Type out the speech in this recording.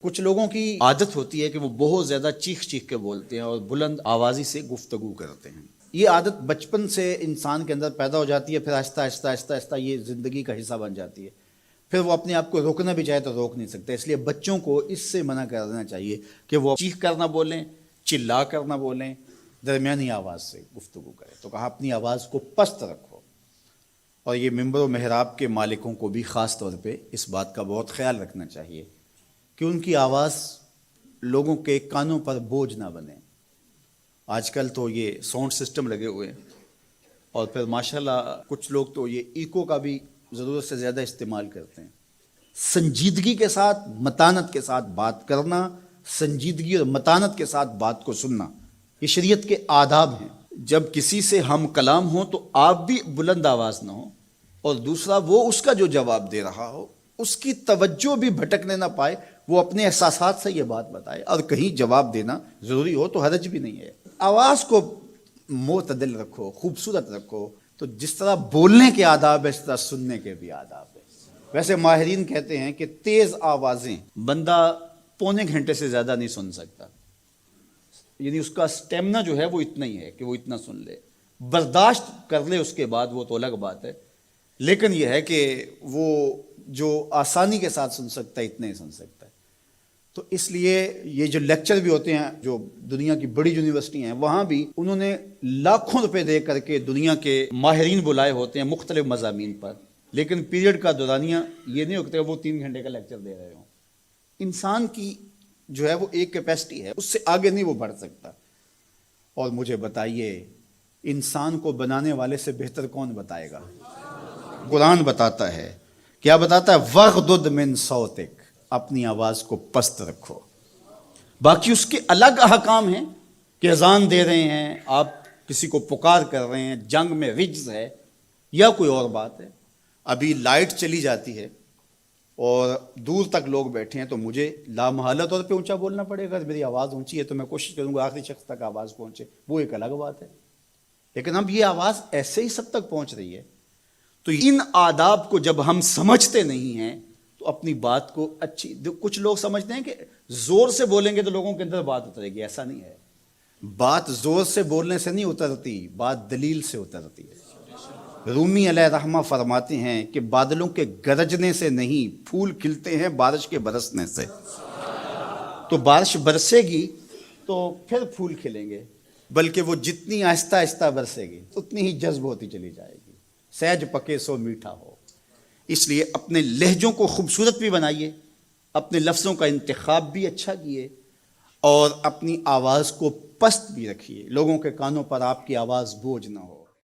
کچھ لوگوں کی عادت ہوتی ہے کہ وہ بہت زیادہ چیخ چیخ کے بولتے ہیں اور بلند آوازی سے گفتگو کرتے ہیں. یہ عادت بچپن سے انسان کے اندر پیدا ہو جاتی ہے، پھر آہستہ آہستہ آہستہ آہستہ یہ زندگی کا حصہ بن جاتی ہے. پھر وہ اپنے آپ کو روکنا بھی چاہے تو روک نہیں سکتے. اس لیے بچوں کو اس سے منع کر دینا چاہیے کہ وہ چیخ کر نہ بولیں، چلا کر نہ بولیں، درمیانی آواز سے گفتگو کریں. تو کہا اپنی آواز کو پست رکھو. اور یہ ممبر و محراب کے مالکوں کو بھی خاص طور پہ اس بات کا بہت خیال رکھنا چاہیے کہ ان کی آواز لوگوں کے کانوں پر بوجھ نہ بنے. آج کل تو یہ ساؤنڈ سسٹم لگے ہوئے ہیں، اور پھر ماشاءاللہ کچھ لوگ تو یہ ایکو کا بھی ضرورت سے زیادہ استعمال کرتے ہیں. سنجیدگی کے ساتھ، متانت کے ساتھ بات کرنا، سنجیدگی اور متانت کے ساتھ بات کو سننا، یہ شریعت کے آداب ہیں. جب کسی سے ہم کلام ہوں تو آپ بھی بلند آواز نہ ہو، اور دوسرا وہ اس کا جو جواب دے رہا ہو اس کی توجہ بھی بھٹکنے نہ پائے، وہ اپنے احساسات سے یہ بات بتائے. اور کہیں جواب دینا ضروری ہو تو حرج بھی نہیں ہے. آواز کو معتدل رکھو، خوبصورت رکھو. تو جس طرح بولنے کے آداب ہے اس طرح سننے کے بھی آداب ہے. ویسے ماہرین کہتے ہیں کہ تیز آوازیں بندہ پونے گھنٹے سے زیادہ نہیں سن سکتا، یعنی اس کا سٹیمنا جو ہے وہ اتنا ہی ہے کہ وہ اتنا سن لے. برداشت کر لے اس کے بعد وہ تو الگ بات ہے، لیکن یہ ہے کہ وہ جو آسانی کے ساتھ سن سکتا ہے اتنے ہی سن سکتا ہے. تو اس لیے یہ جو لیکچر بھی ہوتے ہیں جو دنیا کی بڑی یونیورسٹی ہیں وہاں بھی انہوں نے لاکھوں روپے دے کر کے دنیا کے ماہرین بلائے ہوتے ہیں مختلف مضامین پر، لیکن پیریڈ کا دورانیہ یہ نہیں ہوتا وہ 3 گھنٹے کا لیکچر دے رہے ہوں. انسان کی جو ہے وہ ایک کیپیسٹی ہے، اس سے آگے نہیں وہ بڑھ سکتا. اور مجھے بتائیے انسان کو بنانے والے سے بہتر کون بتائے گا؟ قرآن بتاتا ہے. کیا بتاتا ہے؟ وَغْضُضْ مِنْ صَوْتِكَ، اپنی آواز کو پست رکھو. باقی اس کے الگ احکام ہیں کہ اذان دے رہے ہیں، آپ کسی کو پکار کر رہے ہیں، جنگ میں رجز ہے یا کوئی اور بات ہے. ابھی لائٹ چلی جاتی ہے اور دور تک لوگ بیٹھے ہیں تو مجھے لامحالہ طور پہ اونچا بولنا پڑے گا. میری آواز اونچی ہے تو میں کوشش کروں گا آخری شخص تک آواز پہنچے، وہ ایک الگ بات ہے. لیکن اب یہ آواز ایسے ہی سب تک پہنچ رہی ہے. تو ان آداب کو جب ہم سمجھتے نہیں ہیں تو اپنی بات کو کچھ لوگ سمجھتے ہیں کہ زور سے بولیں گے تو لوگوں کے اندر بات اترے گی. ایسا نہیں ہے. بات زور سے بولنے سے نہیں اترتی، بات دلیل سے اترتی ہے. رومی علیہ رحمہ فرماتے ہیں کہ بادلوں کے گرجنے سے نہیں، پھول کھلتے ہیں بارش کے برسنے سے. تو بارش برسے گی تو پھر پھول کھلیں گے، بلکہ وہ جتنی آہستہ آہستہ برسے گی اتنی ہی جذب ہوتی چلی جائے گی. سہج پکے سو میٹھا ہو. اس لیے اپنے لہجوں کو خوبصورت بھی بنائیے، اپنے لفظوں کا انتخاب بھی اچھا کیے، اور اپنی آواز کو پست بھی رکھیے. لوگوں کے کانوں پر آپ کی آواز بوجھ نہ ہو.